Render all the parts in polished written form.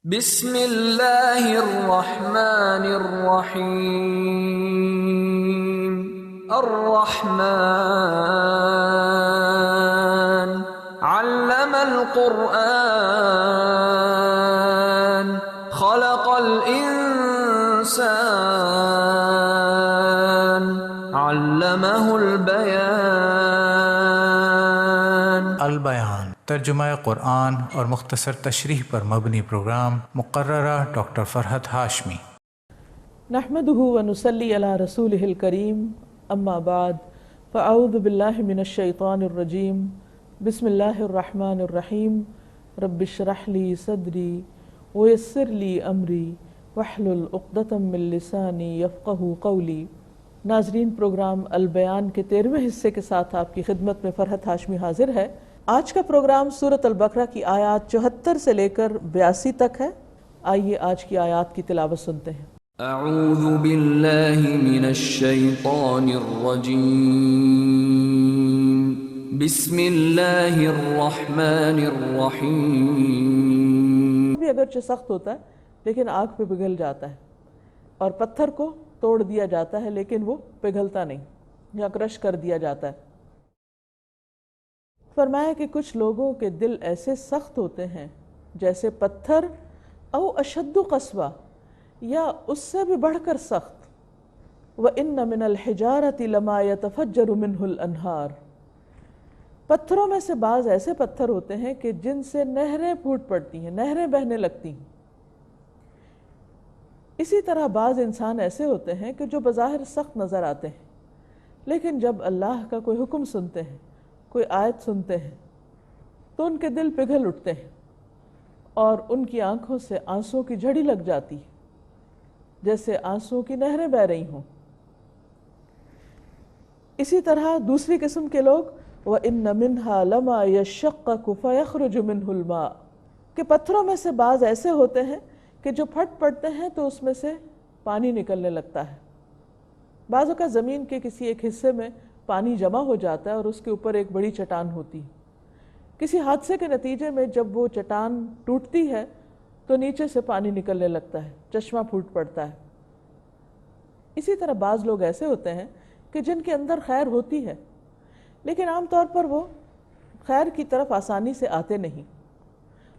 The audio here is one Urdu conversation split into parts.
بسم اللہ الرحمن الرحیم الرحمن علم القرآن خلق الانسان علمہ البیان۔ البیان ترجمہ قرآن اور مختصر تشریح پر مبنی پروگرام، مقررہ ڈاکٹر فرحت ہاشمی۔ نحمده ونصلی علی رسولہ الکریم، اما بعد فاعوذ باللہ من الشیطان الرجیم، بسم اللہ الرحمن الرحیم، رب اشرح لی صدری ویسر لی امری واحلل عقدۃ من لسانی یفقہوا قولی۔ ناظرین، پروگرام البیان کے 13ویں حصے کے ساتھ آپ کی خدمت میں فرحت ہاشمی حاضر ہے۔ آج کا پروگرام سورۃ البقرہ کی آیات 74 سے لے کر 82 تک ہے۔ آئیے آج کی آیات کی تلاوت سنتے ہیں۔ اعوذ باللہ من الشیطان الرجیم، بسم اللہ الرحمن الرحیم۔ بھی اگرچہ سخت ہوتا ہے لیکن آگ پہ پگھل جاتا ہے، اور پتھر کو توڑ دیا جاتا ہے لیکن وہ پگھلتا نہیں یا کرش کر دیا جاتا ہے۔ فرمایا کہ کچھ لوگوں کے دل ایسے سخت ہوتے ہیں جیسے پتھر، او اشد قسوہ، یا اس سے بھی بڑھ کر سخت۔ وَإِنَّ مِنَ الْحِجَارَةِ لَمَا يَتَفَجَّرُ مِنْهُ الْأَنْهَارُ، پتھروں میں سے بعض ایسے پتھر ہوتے ہیں کہ جن سے نہریں پھوٹ پڑتی ہیں، نہریں بہنے لگتی ہیں۔ اسی طرح بعض انسان ایسے ہوتے ہیں کہ جو بظاہر سخت نظر آتے ہیں، لیکن جب اللہ کا کوئی حکم سنتے ہیں، کوئی آیت سنتے ہیں، تو ان کے دل پگھل اٹھتے ہیں اور ان کی آنکھوں سے آنسوں کی جھڑی لگ جاتی ہے، جیسے آنسوں کی نہریں بہہ رہی ہوں۔ اسی طرح دوسری قسم کے لوگ وَإِنَّ مِنْهَا لَمَا يَشَّقَّقُ فَيَخْرُجُ مِنْهُ الْمَاءُ، کہ پتھروں میں سے بعض ایسے ہوتے ہیں کہ جو پھٹ پڑتے ہیں تو اس میں سے پانی نکلنے لگتا ہے۔ بعض اوقات زمین کے کسی ایک حصے میں پانی جمع ہو جاتا ہے اور اس کے اوپر ایک بڑی چٹان ہوتی ہے۔ کسی حادثے کے نتیجے میں جب وہ چٹان ٹوٹتی ہے تو نیچے سے پانی نکلنے لگتا ہے، چشمہ پھوٹ پڑتا ہے۔ اسی طرح بعض لوگ ایسے ہوتے ہیں کہ جن کے اندر خیر ہوتی ہے لیکن عام طور پر وہ خیر کی طرف آسانی سے آتے نہیں۔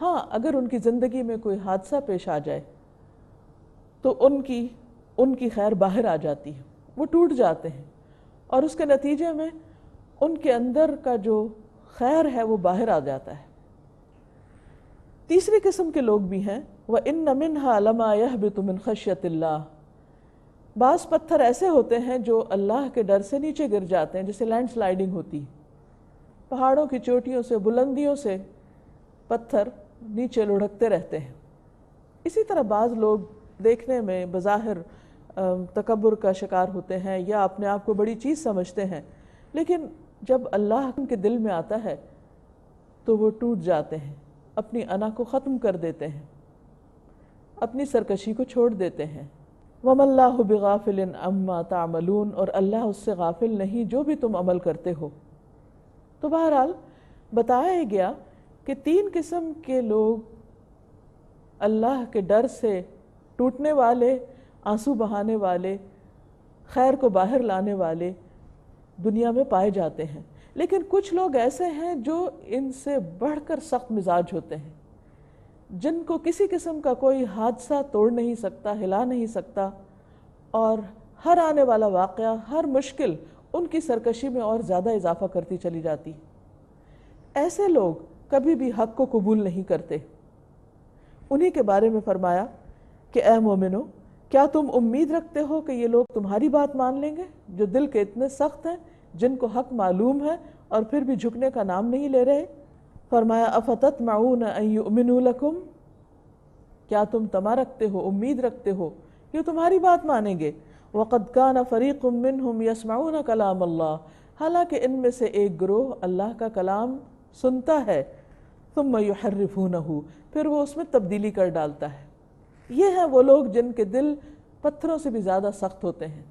ہاں، اگر ان کی زندگی میں کوئی حادثہ پیش آ جائے تو ان کی خیر باہر آ جاتی ہے، وہ ٹوٹ جاتے ہیں، اور اس کے نتیجے میں ان کے اندر کا جو خیر ہے وہ باہر آ جاتا ہے۔ تیسری قسم کے لوگ بھی ہیں وَإِنَّ مِنْهَا لَمَا يَهْبِطُ مِنْ خَشْيَةِ اللَّهِ، بعض پتھر ایسے ہوتے ہیں جو اللہ کے ڈر سے نیچے گر جاتے ہیں، جیسے لینڈ سلائیڈنگ ہوتی ہے۔ پہاڑوں کی چوٹیوں سے، بلندیوں سے پتھر نیچے لڑھکتے رہتے ہیں۔ اسی طرح بعض لوگ دیکھنے میں بظاہر تکبر کا شکار ہوتے ہیں یا اپنے آپ کو بڑی چیز سمجھتے ہیں، لیکن جب اللہ ان کے دل میں آتا ہے تو وہ ٹوٹ جاتے ہیں، اپنی انا کو ختم کر دیتے ہیں، اپنی سرکشی کو چھوڑ دیتے ہیں۔ وَمَا اللَّهُ بِغَافِلٍ عَمَّا تَعْمَلُونَ، اور اللہ اس سے غافل نہیں جو بھی تم عمل کرتے ہو۔ تو بہرحال بتایا ہی گیا کہ 3 قسم کے لوگ اللہ کے ڈر سے ٹوٹنے والے، آنسو بہانے والے، خیر کو باہر لانے والے دنیا میں پائے جاتے ہیں۔ لیکن کچھ لوگ ایسے ہیں جو ان سے بڑھ کر سخت مزاج ہوتے ہیں، جن کو کسی قسم کا کوئی حادثہ توڑ نہیں سکتا، ہلا نہیں سکتا، اور ہر آنے والا واقعہ، ہر مشکل ان کی سرکشی میں اور زیادہ اضافہ کرتی چلی جاتی۔ ایسے لوگ کبھی بھی حق کو قبول نہیں کرتے۔ انہی کے بارے میں فرمایا کہ اے مومنو، کیا تم امید رکھتے ہو کہ یہ لوگ تمہاری بات مان لیں گے جو دل کے اتنے سخت ہیں، جن کو حق معلوم ہے اور پھر بھی جھکنے کا نام نہیں لے رہے؟ فرمایا افتطمعون ان یؤمنوا لکم، کیا تم طمع رکھتے ہو، امید رکھتے ہو کہ وہ تمہاری بات مانیں گے؟ وقد کان فریق منہم یسمعون کلام اللہ، حالانکہ ان میں سے ایک گروہ اللہ کا کلام سنتا ہے، ثم یحرفونہ، پھر وہ اس میں تبدیلی کر ڈالتا ہے۔ یہ ہیں وہ لوگ جن کے دل پتھروں سے بھی زیادہ سخت ہوتے ہیں،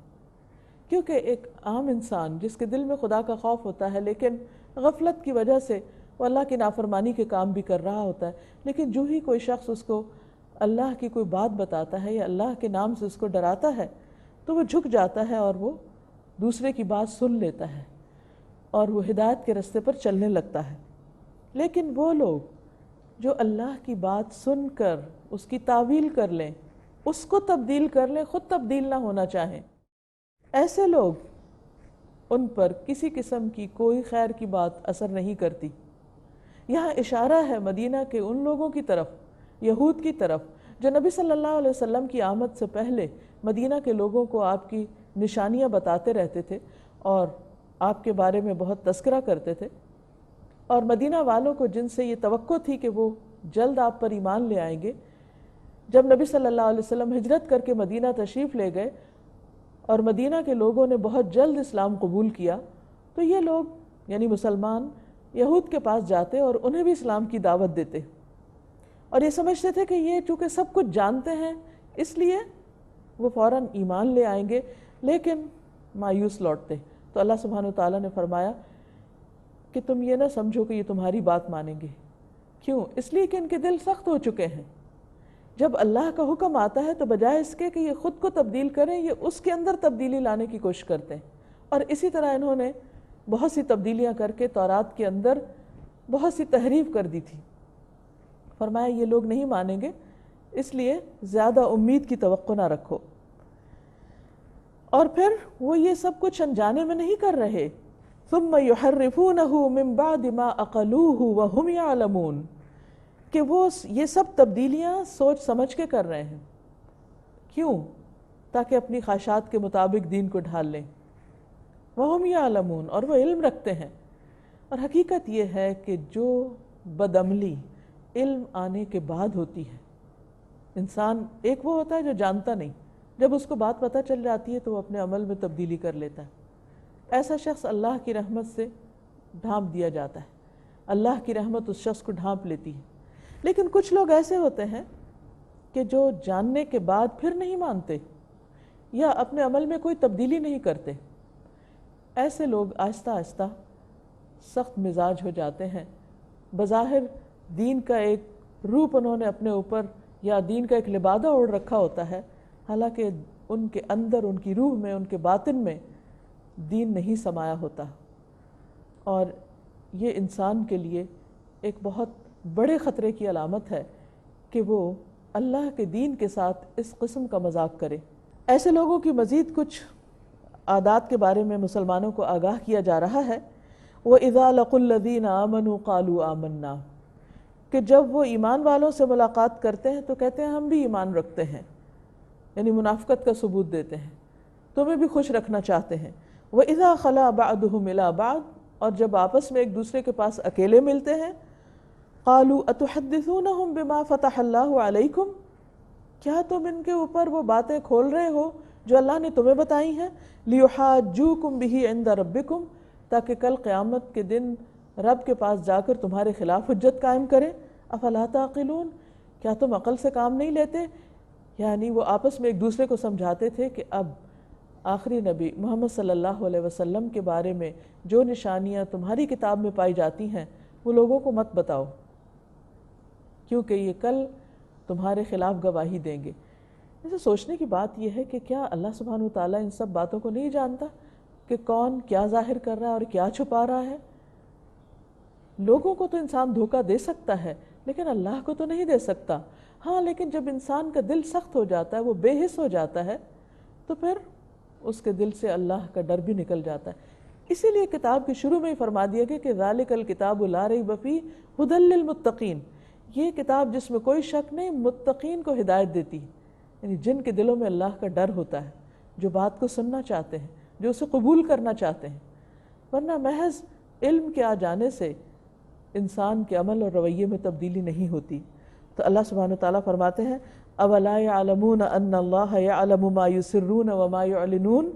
کیونکہ ایک عام انسان جس کے دل میں خدا کا خوف ہوتا ہے لیکن غفلت کی وجہ سے وہ اللہ کی نافرمانی کے کام بھی کر رہا ہوتا ہے، لیکن جو ہی کوئی شخص اس کو اللہ کی کوئی بات بتاتا ہے یا اللہ کے نام سے اس کو ڈراتا ہے تو وہ جھک جاتا ہے اور وہ دوسرے کی بات سن لیتا ہے اور وہ ہدایت کے راستے پر چلنے لگتا ہے۔ لیکن وہ لوگ جو اللہ کی بات سن کر اس کی تعویل کر لیں، اس کو تبدیل کر لیں، خود تبدیل نہ ہونا چاہیں، ایسے لوگ، ان پر کسی قسم کی کوئی خیر کی بات اثر نہیں کرتی۔ یہاں اشارہ ہے مدینہ کے ان لوگوں کی طرف، یہود کی طرف، جو نبی صلی اللہ علیہ وسلم کی آمد سے پہلے مدینہ کے لوگوں کو آپ کی نشانیاں بتاتے رہتے تھے اور آپ کے بارے میں بہت تذکرہ کرتے تھے، اور مدینہ والوں کو جن سے یہ توقع تھی کہ وہ جلد آپ پر ایمان لے آئیں گے، جب نبی صلی اللہ علیہ وسلم ہجرت کر کے مدینہ تشریف لے گئے اور مدینہ کے لوگوں نے بہت جلد اسلام قبول کیا، تو یہ لوگ یعنی مسلمان یہود کے پاس جاتے اور انہیں بھی اسلام کی دعوت دیتے، اور یہ سمجھتے تھے کہ یہ چونکہ سب کچھ جانتے ہیں اس لیے وہ فوراً ایمان لے آئیں گے، لیکن مایوس لوٹتے۔ تو اللہ سبحانہ وتعالیٰ نے فرمایا کہ تم یہ نہ سمجھو کہ یہ تمہاری بات مانیں گے۔ کیوں؟ اس لیے کہ ان کے دل سخت ہو چکے ہیں۔ جب اللہ کا حکم آتا ہے تو بجائے اس کے کہ یہ خود کو تبدیل کریں، یہ اس کے اندر تبدیلی لانے کی کوشش کرتے ہیں، اور اسی طرح انہوں نے بہت سی تبدیلیاں کر کے تورات کے اندر بہت سی تحریف کر دی تھی۔ فرمایا یہ لوگ نہیں مانیں گے، اس لیے زیادہ امید کی توقع نہ رکھو۔ اور پھر وہ یہ سب کچھ انجانے میں نہیں کر رہے، ثم يحرفونه من بعد ما عقلوه وهم يعلمون، کہ وہ یہ سب تبدیلیاں سوچ سمجھ کے کر رہے ہیں۔ کیوں؟ تاکہ اپنی خواہشات کے مطابق دین کو ڈھال لیں۔ وهم يعلمون، اور وہ علم رکھتے ہیں۔ اور حقیقت یہ ہے کہ جو بدعملی علم آنے کے بعد ہوتی ہے، انسان ایک وہ ہوتا ہے جو جانتا نہیں، جب اس کو بات پتہ چل جاتی ہے تو وہ اپنے عمل میں تبدیلی کر لیتا ہے۔ ایسا شخص اللہ کی رحمت سے ڈھانپ دیا جاتا ہے، اللہ کی رحمت اس شخص کو ڈھانپ لیتی ہے۔ لیکن کچھ لوگ ایسے ہوتے ہیں کہ جو جاننے کے بعد پھر نہیں مانتے یا اپنے عمل میں کوئی تبدیلی نہیں کرتے، ایسے لوگ آہستہ آہستہ سخت مزاج ہو جاتے ہیں۔ بظاہر دین کا ایک روپ انہوں نے اپنے اوپر یا دین کا ایک لبادہ اوڑھ رکھا ہوتا ہے، حالانکہ ان کے اندر، ان کی روح میں، ان کے باطن میں دین نہیں سمایا ہوتا، اور یہ انسان کے لیے ایک بہت بڑے خطرے کی علامت ہے کہ وہ اللہ کے دین کے ساتھ اس قسم کا مذاق کرے۔ ایسے لوگوں کی مزید کچھ عادات کے بارے میں مسلمانوں کو آگاہ کیا جا رہا ہے۔ وَإِذَا لَقُوا الَّذِينَ آمَنُوا قَالُوا آمَنَّا، کہ جب وہ ایمان والوں سے ملاقات کرتے ہیں تو کہتے ہیں ہم بھی ایمان رکھتے ہیں، یعنی منافقت کا ثبوت دیتے ہیں، تمہیں بھی خوش رکھنا چاہتے ہیں۔ وَإِذَا خَلَا بَعْضُهُمْ إِلَىٰ بَعْضٍ، اور جب آپس میں ایک دوسرے کے پاس اکیلے ملتے ہیں، قَالُوا أَتُحَدِّثُونَهُمْ بِمَا فَتَحَ اللَّهُ عَلَيْكُمْ، کیا تم ان کے اوپر وہ باتیں کھول رہے ہو جو اللہ نے تمہیں بتائی ہیں، لِيُحَاجُّوكُمْ بِهِ عِنْدَ رَبِّكُمْ، تاکہ کل قیامت کے دن رب کے پاس جا کر تمہارے خلاف حجت قائم کریں۔ افلا تعقلون، کیا تم عقل سے کام نہیں لیتے؟ یعنی وہ آپس میں ایک دوسرے کو سمجھاتے تھے کہ اب آخری نبی محمد صلی اللہ علیہ وسلم کے بارے میں جو نشانیاں تمہاری کتاب میں پائی جاتی ہیں وہ لوگوں کو مت بتاؤ، کیونکہ یہ کل تمہارے خلاف گواہی دیں گے۔ اسے سوچنے کی بات یہ ہے کہ کیا اللہ سبحانہ وتعالیٰ ان سب باتوں کو نہیں جانتا کہ کون کیا ظاہر کر رہا ہے اور کیا چھپا رہا ہے؟ لوگوں کو تو انسان دھوکہ دے سکتا ہے لیکن اللہ کو تو نہیں دے سکتا۔ ہاں، لیکن جب انسان کا دل سخت ہو جاتا ہے، وہ بے حس ہو جاتا ہے، تو پھر اس کے دل سے اللہ کا ڈر بھی نکل جاتا ہے۔ اسی لیے کتاب کے شروع میں ہی فرما دیا گیا کہ ذالک الکتاب لا ریب فیہ ھدی للمتقین، یہ کتاب جس میں کوئی شک نہیں متقین کو ہدایت دیتی ہے، یعنی جن کے دلوں میں اللہ کا ڈر ہوتا ہے، جو بات کو سننا چاہتے ہیں، جو اسے قبول کرنا چاہتے ہیں۔ ورنہ محض علم کے آ جانے سے انسان کے عمل اور رویے میں تبدیلی نہیں ہوتی۔ تو اللہ سبحانہ وتعالیٰ فرماتے ہیں اولا یعلمون ان اللہ یعلم ما یسرون وما یعلنون،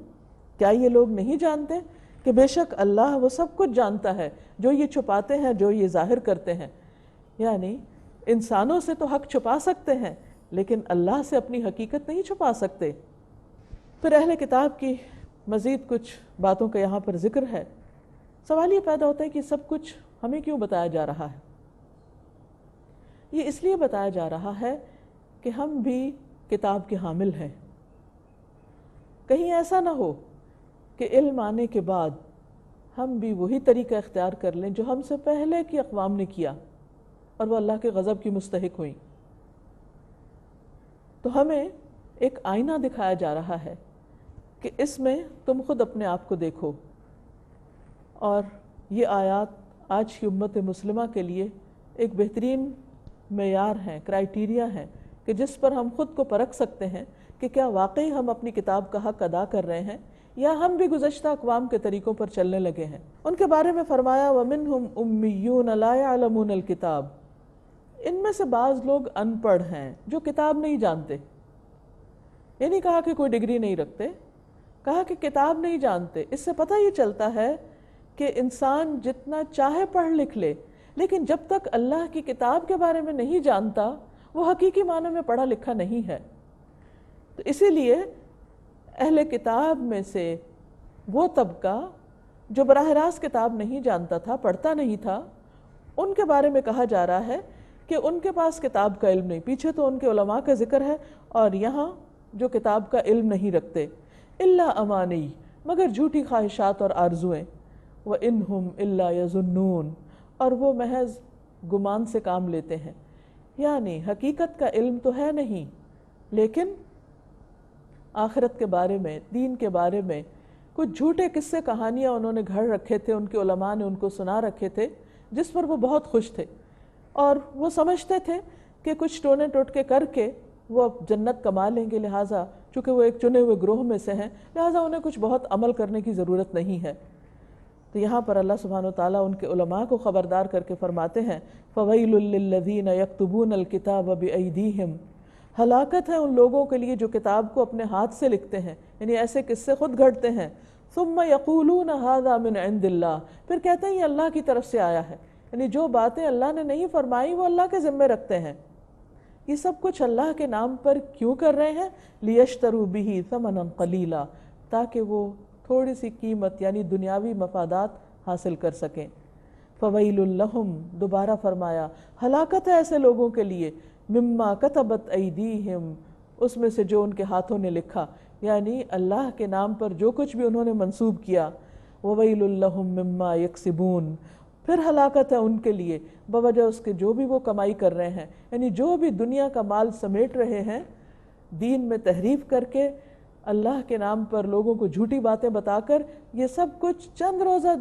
کیا یہ لوگ نہیں جانتے کہ بے شک اللہ وہ سب کچھ جانتا ہے، جو یہ چھپاتے ہیں، جو یہ ظاہر کرتے ہیں۔ یعنی انسانوں سے تو حق چھپا سکتے ہیں لیکن اللہ سے اپنی حقیقت نہیں چھپا سکتے۔ پھر اہل کتاب کی مزید کچھ باتوں کا یہاں پر ذکر ہے۔ سوال یہ پیدا ہوتا ہے کہ سب کچھ ہمیں کیوں بتایا جا رہا ہے؟ یہ اس لیے بتایا جا رہا ہے کہ ہم بھی کتاب کے حامل ہیں. کہیں ایسا نہ ہو کہ علم آنے کے بعد ہم بھی وہی طریقہ اختیار کر لیں جو ہم سے پہلے کی اقوام نے کیا اور وہ اللہ کے غضب کی مستحق ہوئیں. تو ہمیں ایک آئینہ دکھایا جا رہا ہے کہ اس میں تم خود اپنے آپ کو دیکھو. اور یہ آیات آج کی امت مسلمہ کے لیے ایک بہترین معیار ہیں، کرائیٹیریا ہیں کہ جس پر ہم خود کو پرکھ سکتے ہیں کہ کیا واقعی ہم اپنی کتاب کا حق ادا کر رہے ہیں یا ہم بھی گزشتہ اقوام کے طریقوں پر چلنے لگے ہیں. ان کے بارے میں فرمایا وَمِنْهُمْ أُمِّيُّونَ لَا يَعْلَمُونَ الْكِتَابَ، ان میں سے بعض لوگ ان پڑھ ہیں جو کتاب نہیں جانتے. یہ نہیں کہا کہ کوئی ڈگری نہیں رکھتے، کہا کہ کتاب نہیں جانتے. اس سے پتہ یہ چلتا ہے کہ انسان جتنا چاہے پڑھ لکھ لے لیکن جب تک اللہ کی کتاب کے بارے میں نہیں جانتا وہ حقیقی معنی میں پڑھا لکھا نہیں ہے. تو اسی لیے اہل کتاب میں سے وہ طبقہ جو براہ راست کتاب نہیں جانتا تھا، پڑھتا نہیں تھا، ان کے بارے میں کہا جا رہا ہے کہ ان کے پاس کتاب کا علم نہیں. پیچھے تو ان کے علماء کا ذکر ہے اور یہاں جو کتاب کا علم نہیں رکھتے. الا امانی، مگر جھوٹی خواہشات اور آرزویں. وَإِنْهُمْ إِلَّا يَظُنُّونَ، اور وہ محض گمان سے کام لیتے ہیں. یعنی حقیقت کا علم تو ہے نہیں لیکن آخرت کے بارے میں، دین کے بارے میں کچھ جھوٹے قصے کہانیاں انہوں نے گھڑ رکھے تھے، ان کے علماء نے ان کو سنا رکھے تھے جس پر وہ بہت خوش تھے. اور وہ سمجھتے تھے کہ کچھ ٹونے ٹوٹکے کر کے وہ اب جنت کما لیں گے، لہٰذا چونکہ وہ ایک چنے ہوئے گروہ میں سے ہیں لہٰذا انہیں کچھ بہت عمل کرنے کی ضرورت نہیں ہے. تو یہاں پر اللہ سبحانہ وتعالیٰ ان کے علماء کو خبردار کر کے فرماتے ہیں فَوَيْلٌ لِّلَّذِينَ يَكْتُبُونَ الْكِتَابَ بِأَيْدِيهِمْ، ہلاکت ہے ان لوگوں کے لیے جو کتاب کو اپنے ہاتھ سے لکھتے ہیں، یعنی ایسے قصے خود گھڑتے ہیں. ثُمَّ يَقُولُونَ هَذَا مِنْ عِنْدِ اللَّهِ، پھر کہتے ہیں یہ اللہ کی طرف سے آیا ہے. یعنی جو باتیں اللہ نے نہیں فرمائی وہ اللہ کے ذمے رکھتے ہیں. یہ سب کچھ اللہ کے نام پر کیوں کر رہے ہیں؟ لِيَشْتَرُوا بِهِ ثَمَنًا قَلِيلًا، تاکہ وہ تھوڑی سی قیمت یعنی دنیاوی مفادات حاصل کر سکیں. فَوَيْلٌ لَهُمْ، دوبارہ فرمایا ہلاکت ہے ایسے لوگوں کے لیے، مما کتبت ایدیہم، اس میں سے جو ان کے ہاتھوں نے لکھا، یعنی اللہ کے نام پر جو کچھ بھی انہوں نے منسوب کیا. وَوَيْلٌ لَهُمْ مِمَّا يَكْسِبُونَ، پھر ہلاکت ہے ان کے لیے بوجہ اس کے جو بھی وہ کمائی کر رہے ہیں، یعنی جو بھی دنیا کا مال سمیٹ رہے ہیں دین میں تحریف کر کے، اللہ کے نام پر لوگوں کو جھوٹی باتیں بتا کر. یہ سب کچھ چند روزہ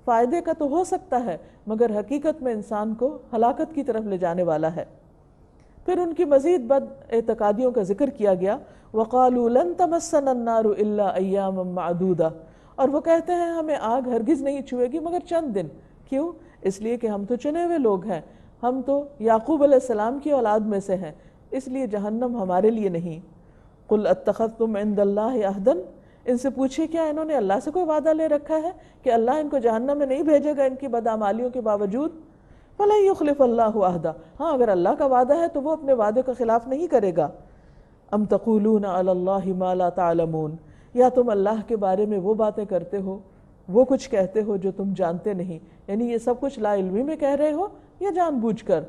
فائدے کا تو ہو سکتا ہے مگر حقیقت میں انسان کو ہلاکت کی طرف لے جانے والا ہے. پھر ان کی مزید بد اعتقادیوں کا ذکر کیا گیا. وَقَالُوا لَن تَمَسَّنَا النَّارُ إِلَّا أَيَّامًا مَّعْدُودَةً، اور وہ کہتے ہیں ہمیں آگ ہرگز نہیں چھوئے گی مگر چند دن. کیوں؟ اس لیے کہ ہم تو چنے ہوئے لوگ ہیں، ہم تو یعقوب علیہ السلام کی اولاد میں سے ہیں، اس لیے جہنم ہمارے لیے نہیں. قُلْ أَتَّخَذْتُمْ عِنْدَ اللَّهِ عَهْدًا، ان سے پوچھے کیا انہوں نے اللہ سے کوئی وعدہ لے رکھا ہے کہ اللہ ان کو جہنم میں نہیں بھیجے گا ان کی بدعمالیوں کے باوجود؟ فَلَن يُخْلِفَ اللَّهُ عَهْدَهُ، ہاں اگر اللہ کا وعدہ ہے تو وہ اپنے وعدے کا خلاف نہیں کرے گا. أَمْ تَقُولُونَ عَلَى اللَّهِ مَا لَا تَعْلَمُونَ، یا تم اللہ کے بارے میں وہ باتیں کرتے ہو، وہ کچھ کہتے ہو جو تم جانتے نہیں. یعنی یہ سب کچھ لا علمی میں کہہ رہے ہو یا جان بوجھ کر،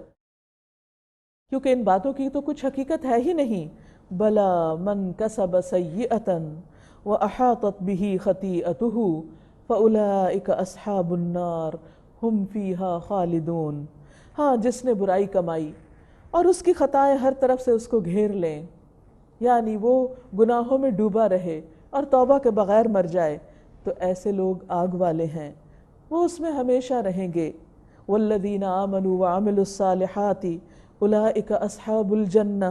کیونکہ ان باتوں کی تو کچھ حقیقت ہے ہی نہیں. بلا من کسب سیئۃ وأحاطت به خطیئته فأولئک اصحاب النار ہم فیہا خالدون. ہاں جس نے برائی کمائی اور اس کی خطائیں ہر طرف سے اس کو گھیر لیں، یعنی وہ گناہوں میں ڈوبا رہے اور توبہ کے بغیر مر جائے، تو ایسے لوگ آگ والے ہیں، وہ اس میں ہمیشہ رہیں گے. والذین آمنوا وعملوا الصالحات اولئک اصحاب الجنہ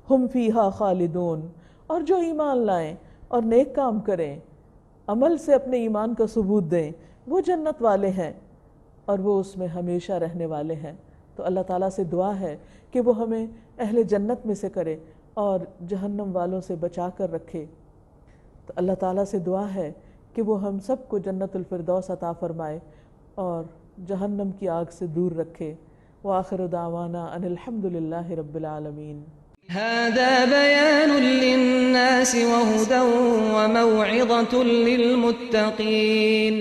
ہم فیہا خالدون. اور جو ایمان لائیں اور نیک کام کریں، عمل سے اپنے ایمان کا ثبوت دیں، وہ جنت والے ہیں اور وہ اس میں ہمیشہ رہنے والے ہیں. تو اللہ تعالیٰ سے دعا ہے کہ وہ ہمیں اہل جنت میں سے کرے اور جہنم والوں سے بچا کر رکھے. تو اللہ تعالیٰ سے دعا ہے کہ وہ ہم سب کو جنت الفردوس عطا فرمائے اور جہنم کی آگ سے دور رکھے. وآخر دعوانا ان الحمد للہ رب العالمین. هذا بيان للناس وهدى وموعظة للمتقين.